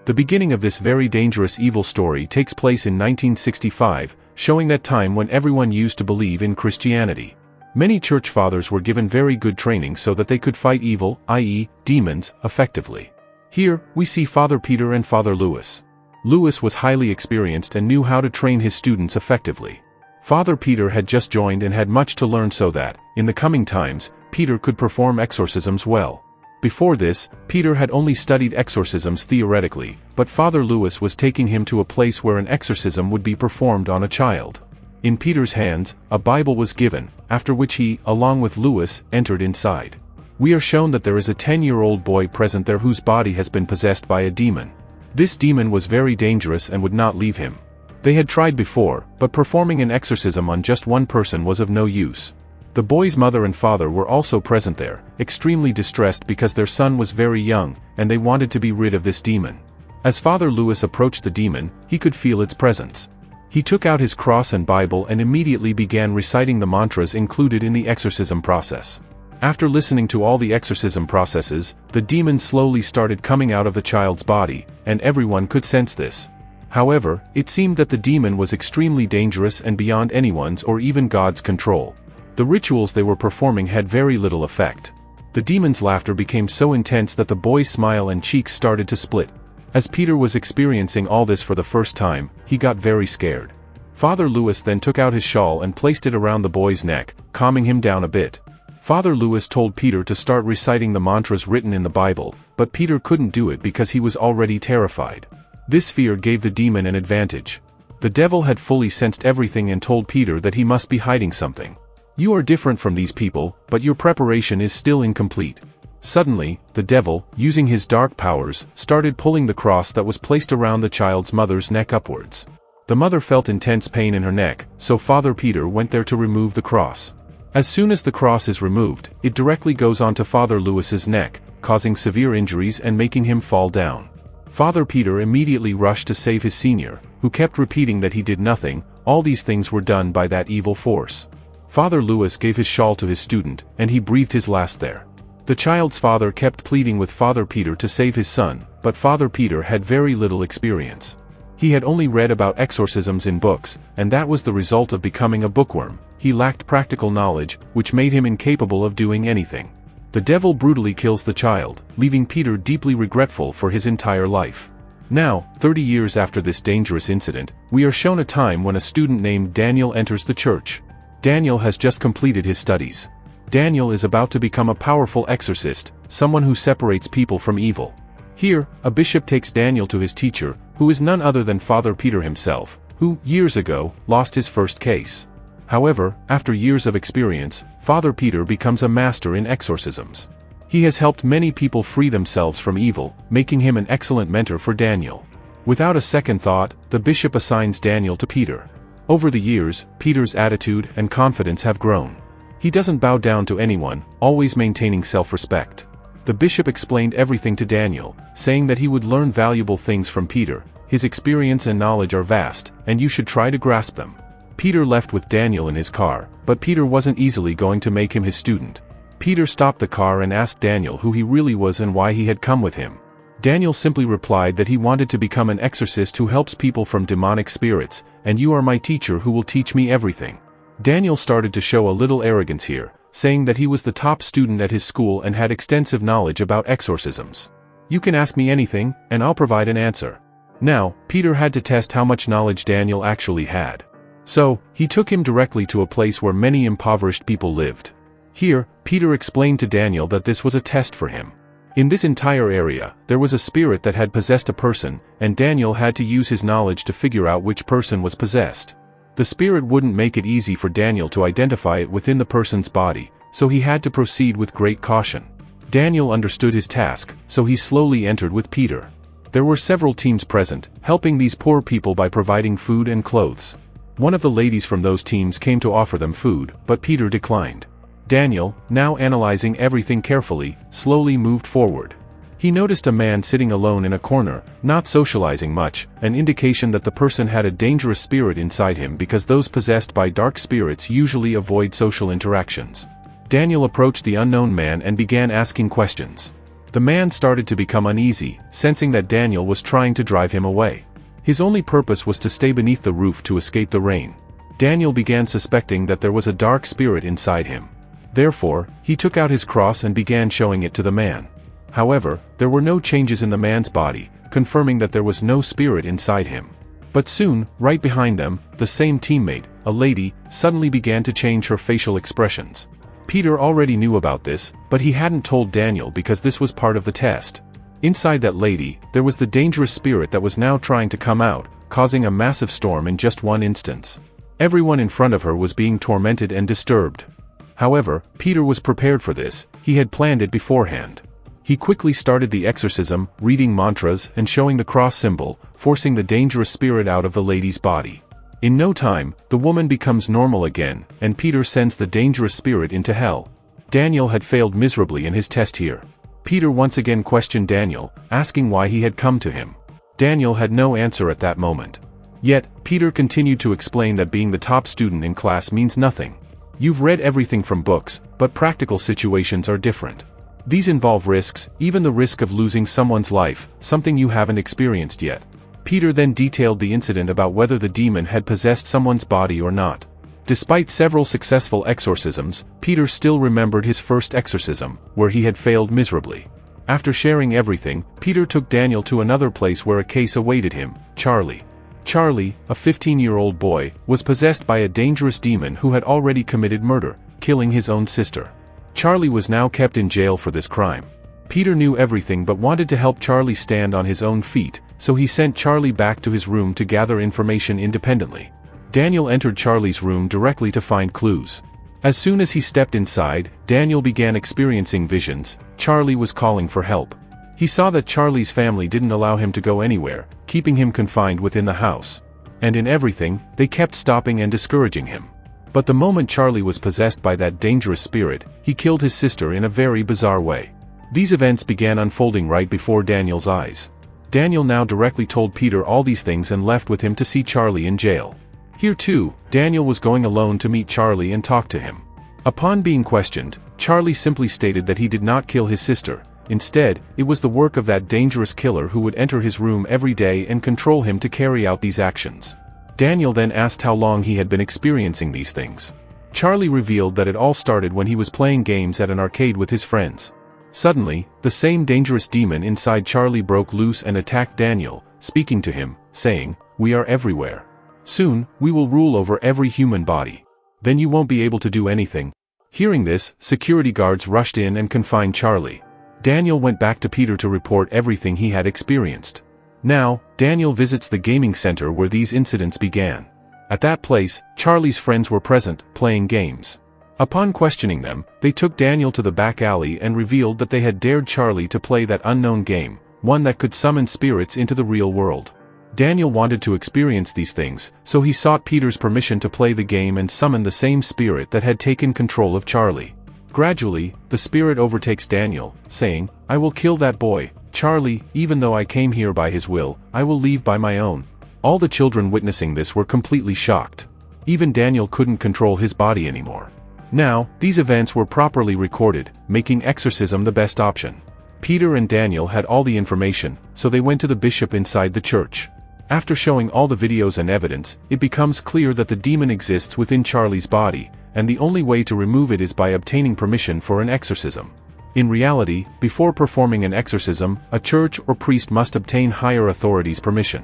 The beginning of this very dangerous evil story takes place in 1965, showing that time when everyone used to believe in Christianity. Many church fathers were given very good training so that they could fight evil, i.e., demons, effectively. Here, we see Father Peter and Father Louis. Louis was highly experienced and knew how to train his students effectively. Father Peter had just joined and had much to learn so that, in the coming times, Peter could perform exorcisms well. Before this, Peter had only studied exorcisms theoretically, but Father Louis was taking him to a place where an exorcism would be performed on a child. In Peter's hands, a Bible was given, after which he, along with Louis, entered inside. We are shown that there is a 10-year-old boy present there whose body has been possessed by a demon. This demon was very dangerous and would not leave him. They had tried before, but performing an exorcism on just one person was of no use. The boy's mother and father were also present there, extremely distressed because their son was very young, and they wanted to be rid of this demon. As Father Louis approached the demon, he could feel its presence. He took out his cross and Bible and immediately began reciting the mantras included in the exorcism process. After listening to all the exorcism processes, the demon slowly started coming out of the child's body, and everyone could sense this. However, it seemed that the demon was extremely dangerous and beyond anyone's or even God's control. The rituals they were performing had very little effect. The demon's laughter became so intense that the boy's smile and cheeks started to split. As Peter was experiencing all this for the first time, he got very scared. Father Louis then took out his shawl and placed it around the boy's neck, calming him down a bit. Father Louis told Peter to start reciting the mantras written in the Bible, but Peter couldn't do it because he was already terrified. This fear gave the demon an advantage. The devil had fully sensed everything and told Peter that he must be hiding something. You are different from these people, but your preparation is still incomplete. Suddenly, the devil, using his dark powers, started pulling the cross that was placed around the child's mother's neck upwards. The mother felt intense pain in her neck, so Father Peter went there to remove the cross. As soon as the cross is removed, it directly goes onto Father Louis's neck, causing severe injuries and making him fall down. Father Peter immediately rushed to save his senior, who kept repeating that he did nothing. All these things were done by that evil force. Father Louis gave his shawl to his student, and he breathed his last there. The child's father kept pleading with Father Peter to save his son, but Father Peter had very little experience. He had only read about exorcisms in books, and that was the result of becoming a bookworm. He lacked practical knowledge, which made him incapable of doing anything. The devil brutally kills the child, leaving Peter deeply regretful for his entire life. Now, 30 years after this dangerous incident, we are shown a time when a student named Daniel enters the church. Daniel has just completed his studies. Daniel is about to become a powerful exorcist, someone who separates people from evil. Here, a bishop takes Daniel to his teacher, who is none other than Father Peter himself, who, years ago, lost his first case. However, after years of experience, Father Peter becomes a master in exorcisms. He has helped many people free themselves from evil, making him an excellent mentor for Daniel. Without a second thought, the bishop assigns Daniel to Peter. Over the years, Peter's attitude and confidence have grown. He doesn't bow down to anyone, always maintaining self-respect. The bishop explained everything to Daniel, saying that he would learn valuable things from Peter. His experience and knowledge are vast, and you should try to grasp them. Peter left with Daniel in his car, but Peter wasn't easily going to make him his student. Peter stopped the car and asked Daniel who he really was and why he had come with him. Daniel simply replied that he wanted to become an exorcist who helps people from demonic spirits, and you are my teacher who will teach me everything. Daniel started to show a little arrogance here, saying that he was the top student at his school and had extensive knowledge about exorcisms. You can ask me anything, and I'll provide an answer. Now, Peter had to test how much knowledge Daniel actually had. So, he took him directly to a place where many impoverished people lived. Here, Peter explained to Daniel that this was a test for him. In this entire area, there was a spirit that had possessed a person, and Daniel had to use his knowledge to figure out which person was possessed. The spirit wouldn't make it easy for Daniel to identify it within the person's body, so he had to proceed with great caution. Daniel understood his task, so he slowly entered with Peter. There were several teams present, helping these poor people by providing food and clothes. One of the ladies from those teams came to offer them food, but Peter declined. Daniel, now analyzing everything carefully, slowly moved forward. He noticed a man sitting alone in a corner, not socializing much, an indication that the person had a dangerous spirit inside him because those possessed by dark spirits usually avoid social interactions. Daniel approached the unknown man and began asking questions. The man started to become uneasy, sensing that Daniel was trying to drive him away. His only purpose was to stay beneath the roof to escape the rain. Daniel began suspecting that there was a dark spirit inside him. Therefore, he took out his cross and began showing it to the man. However, there were no changes in the man's body, confirming that there was no spirit inside him. But soon, right behind them, the same teammate, a lady, suddenly began to change her facial expressions. Peter already knew about this, but he hadn't told Daniel because this was part of the test. Inside that lady, there was the dangerous spirit that was now trying to come out, causing a massive storm in just one instance. Everyone in front of her was being tormented and disturbed. However, Peter was prepared for this. He had planned it beforehand. He quickly started the exorcism, reading mantras and showing the cross symbol, forcing the dangerous spirit out of the lady's body. In no time, the woman becomes normal again, and Peter sends the dangerous spirit into hell. Daniel had failed miserably in his test here. Peter once again questioned Daniel, asking why he had come to him. Daniel had no answer at that moment. Yet, Peter continued to explain that being the top student in class means nothing. You've read everything from books, but practical situations are different. These involve risks, even the risk of losing someone's life, something you haven't experienced yet. Peter then detailed the incident about whether the demon had possessed someone's body or not. Despite several successful exorcisms, Peter still remembered his first exorcism, where he had failed miserably. After sharing everything, Peter took Daniel to another place where a case awaited him, Charlie. Charlie, a 15-year-old boy, was possessed by a dangerous demon who had already committed murder, killing his own sister. Charlie was now kept in jail for this crime. Peter knew everything but wanted to help Charlie stand on his own feet, so he sent Charlie back to his room to gather information independently. Daniel entered Charlie's room directly to find clues. As soon as he stepped inside, Daniel began experiencing visions. Charlie was calling for help. He saw that Charlie's family didn't allow him to go anywhere, keeping him confined within the house. And in everything, they kept stopping and discouraging him. But the moment Charlie was possessed by that dangerous spirit, he killed his sister in a very bizarre way. These events began unfolding right before Daniel's eyes. Daniel now directly told Peter all these things and left with him to see Charlie in jail. Here too, Daniel was going alone to meet Charlie and talk to him. Upon being questioned, Charlie simply stated that he did not kill his sister. Instead, it was the work of that dangerous killer who would enter his room every day and control him to carry out these actions. Daniel then asked how long he had been experiencing these things. Charlie revealed that it all started when he was playing games at an arcade with his friends. Suddenly, the same dangerous demon inside Charlie broke loose and attacked Daniel, speaking to him, saying, "We are everywhere. Soon, we will rule over every human body. Then you won't be able to do anything." Hearing this, security guards rushed in and confined Charlie. Daniel went back to Peter to report everything he had experienced. Now, Daniel visits the gaming center where these incidents began. At that place, Charlie's friends were present, playing games. Upon questioning them, they took Daniel to the back alley and revealed that they had dared Charlie to play that unknown game, one that could summon spirits into the real world. Daniel wanted to experience these things, so he sought Peter's permission to play the game and summon the same spirit that had taken control of Charlie. Gradually, the spirit overtakes Daniel, saying, "I will kill that boy, Charlie, even though I came here by his will, I will leave by my own." All the children witnessing this were completely shocked. Even Daniel couldn't control his body anymore. Now, these events were properly recorded, making exorcism the best option. Peter and Daniel had all the information, so they went to the bishop inside the church. After showing all the videos and evidence, it becomes clear that the demon exists within Charlie's body, and the only way to remove it is by obtaining permission for an exorcism. In reality, before performing an exorcism, a church or priest must obtain higher authorities' permission.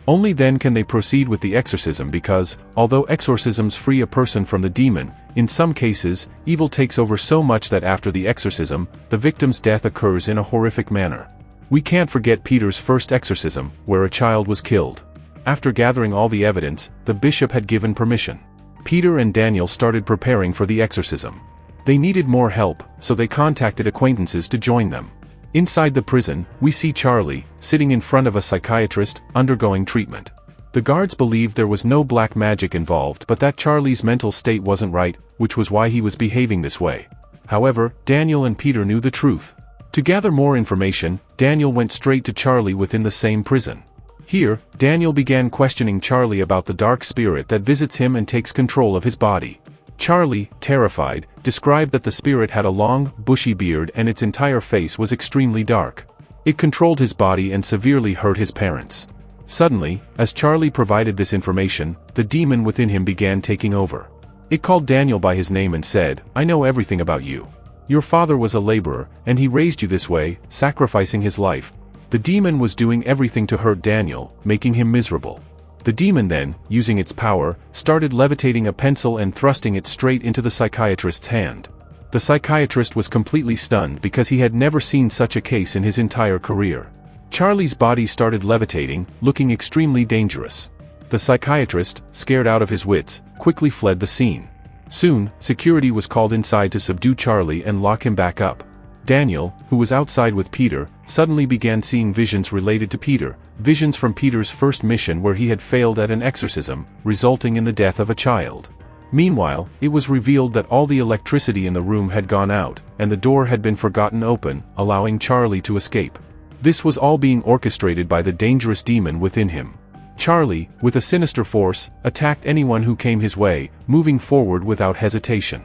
Only then can they proceed with the exorcism because, although exorcisms free a person from the demon, in some cases, evil takes over so much that after the exorcism, the victim's death occurs in a horrific manner. We can't forget Peter's first exorcism, where a child was killed. After gathering all the evidence, the bishop had given permission. Peter and Daniel started preparing for the exorcism. They needed more help, so they contacted acquaintances to join them. Inside the prison, we see Charlie, sitting in front of a psychiatrist, undergoing treatment. The guards believed there was no black magic involved but that Charlie's mental state wasn't right, which was why he was behaving this way. However, Daniel and Peter knew the truth. To gather more information, Daniel went straight to Charlie within the same prison. Here, Daniel began questioning Charlie about the dark spirit that visits him and takes control of his body. Charlie, terrified, described that the spirit had a long, bushy beard and its entire face was extremely dark. It controlled his body and severely hurt his parents. Suddenly, as Charlie provided this information, the demon within him began taking over. It called Daniel by his name and said, "I know everything about you. Your father was a laborer, and he raised you this way, sacrificing his life." The demon was doing everything to hurt Daniel, making him miserable. The demon then, using its power, started levitating a pencil and thrusting it straight into the psychiatrist's hand. The psychiatrist was completely stunned because he had never seen such a case in his entire career. Charlie's body started levitating, looking extremely dangerous. The psychiatrist, scared out of his wits, quickly fled the scene. Soon, security was called inside to subdue Charlie and lock him back up. Daniel, who was outside with Peter, suddenly began seeing visions related to Peter, visions from Peter's first mission where he had failed at an exorcism, resulting in the death of a child. Meanwhile, it was revealed that all the electricity in the room had gone out, and the door had been forgotten open, allowing Charlie to escape. This was all being orchestrated by the dangerous demon within him. Charlie, with a sinister force, attacked anyone who came his way, moving forward without hesitation.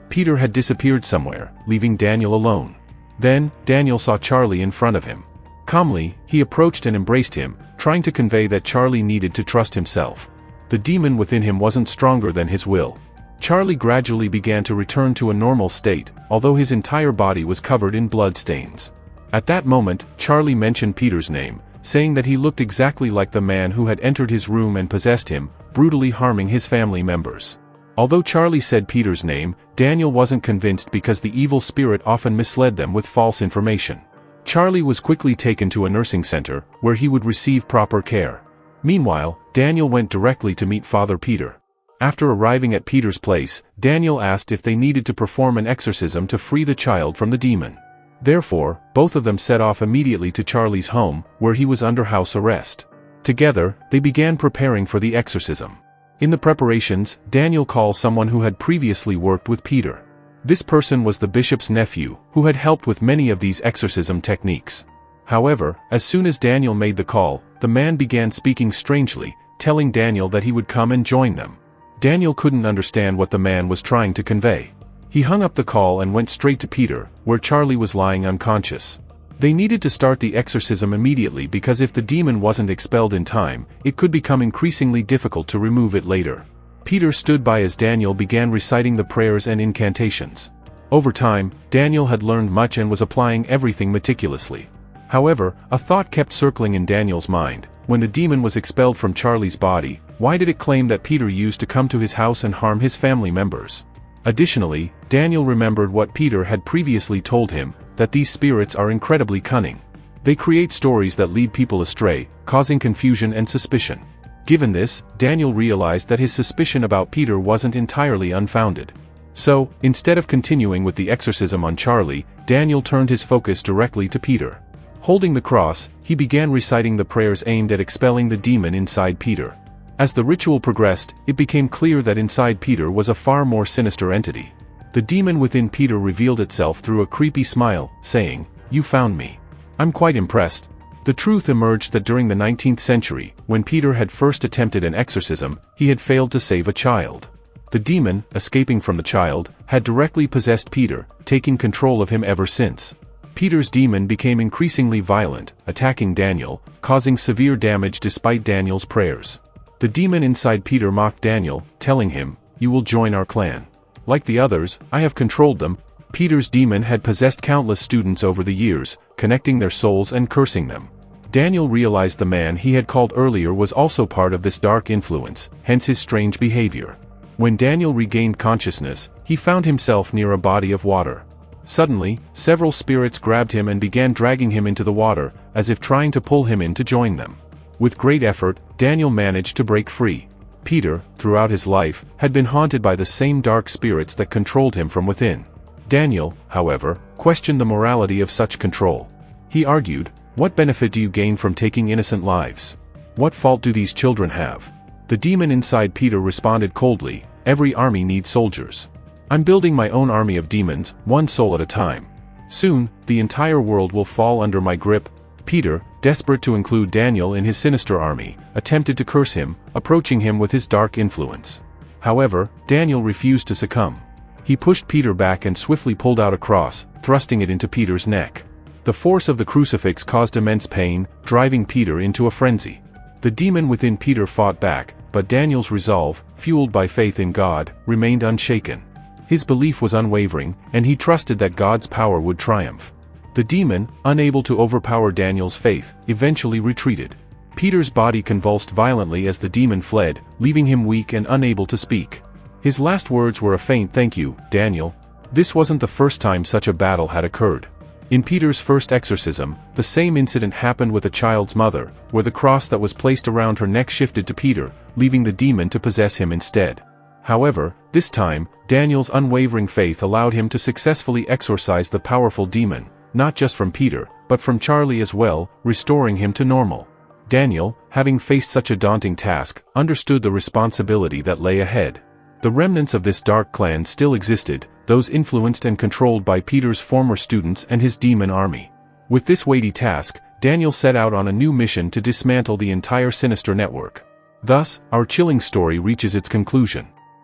Peter had disappeared somewhere, leaving Daniel alone. Then, Daniel saw Charlie in front of him. Calmly, he approached and embraced him, trying to convey that Charlie needed to trust himself. The demon within him wasn't stronger than his will. Charlie gradually began to return to a normal state, although his entire body was covered in blood stains. At that moment, Charlie mentioned Peter's name, saying that he looked exactly like the man who had entered his room and possessed him, brutally harming his family members. Although Charlie said Peter's name, Daniel wasn't convinced because the evil spirit often misled them with false information. Charlie was quickly taken to a nursing center, where he would receive proper care. Meanwhile, Daniel went directly to meet Father Peter. After arriving at Peter's place, Daniel asked if they needed to perform an exorcism to free the child from the demon. Therefore, both of them set off immediately to Charlie's home, where he was under house arrest. Together, they began preparing for the exorcism. In the preparations, Daniel calls someone who had previously worked with Peter. This person was the bishop's nephew, who had helped with many of these exorcism techniques. However, as soon as Daniel made the call, the man began speaking strangely, telling Daniel that he would come and join them. Daniel couldn't understand what the man was trying to convey. He hung up the call and went straight to Peter, where Charlie was lying unconscious. They needed to start the exorcism immediately because if the demon wasn't expelled in time, it could become increasingly difficult to remove it later. Peter stood by as Daniel began reciting the prayers and incantations. Over time, Daniel had learned much and was applying everything meticulously. However, a thought kept circling in Daniel's mind. When the demon was expelled from Charlie's body, why did it claim that Peter used to come to his house and harm his family members? Additionally, Daniel remembered what Peter had previously told him, that these spirits are incredibly cunning. They create stories that lead people astray, causing confusion and suspicion. Given this, Daniel realized that his suspicion about Peter wasn't entirely unfounded. So, instead of continuing with the exorcism on Charlie, Daniel turned his focus directly to Peter. Holding the cross, he began reciting the prayers aimed at expelling the demon inside Peter. As the ritual progressed, it became clear that inside Peter was a far more sinister entity. The demon within Peter revealed itself through a creepy smile, saying, "You found me. I'm quite impressed." The truth emerged that during the 19th century, when Peter had first attempted an exorcism, he had failed to save a child. The demon, escaping from the child, had directly possessed Peter, taking control of him ever since. Peter's demon became increasingly violent, attacking Daniel, causing severe damage despite Daniel's prayers. The demon inside Peter mocked Daniel, telling him, "You will join our clan. Like the others, I have controlled them." Peter's demon had possessed countless students over the years, connecting their souls and cursing them. Daniel realized the man he had called earlier was also part of this dark influence, hence his strange behavior. When Daniel regained consciousness, he found himself near a body of water. Suddenly, several spirits grabbed him and began dragging him into the water, as if trying to pull him in to join them. With great effort, Daniel managed to break free. Peter, throughout his life, had been haunted by the same dark spirits that controlled him from within. Daniel, however, questioned the morality of such control. He argued, "What benefit do you gain from taking innocent lives? What fault do these children have?" The demon inside Peter responded coldly, "Every army needs soldiers. I'm building my own army of demons, one soul at a time. Soon, the entire world will fall under my grip." Peter, desperate to include Daniel in his sinister army, attempted to curse him, approaching him with his dark influence. However, Daniel refused to succumb. He pushed Peter back and swiftly pulled out a cross, thrusting it into Peter's neck. The force of the crucifix caused immense pain, driving Peter into a frenzy. The demon within Peter fought back, but Daniel's resolve, fueled by faith in God, remained unshaken. His belief was unwavering, and he trusted that God's power would triumph. The demon, unable to overpower Daniel's faith, eventually retreated. Peter's body convulsed violently as the demon fled, leaving him weak and unable to speak. His last words were a faint "Thank you, Daniel." This wasn't the first time such a battle had occurred. In Peter's first exorcism, the same incident happened with a child's mother, where the cross that was placed around her neck shifted to Peter, leaving the demon to possess him instead. However, this time, Daniel's unwavering faith allowed him to successfully exorcise the powerful demon, not just from Peter, but from Charlie as well, restoring him to normal. Daniel, having faced such a daunting task, understood the responsibility that lay ahead. The remnants of this dark clan still existed, those influenced and controlled by Peter's former students and his demon army. With this weighty task, Daniel set out on a new mission to dismantle the entire sinister network. Thus, our chilling story reaches its conclusion.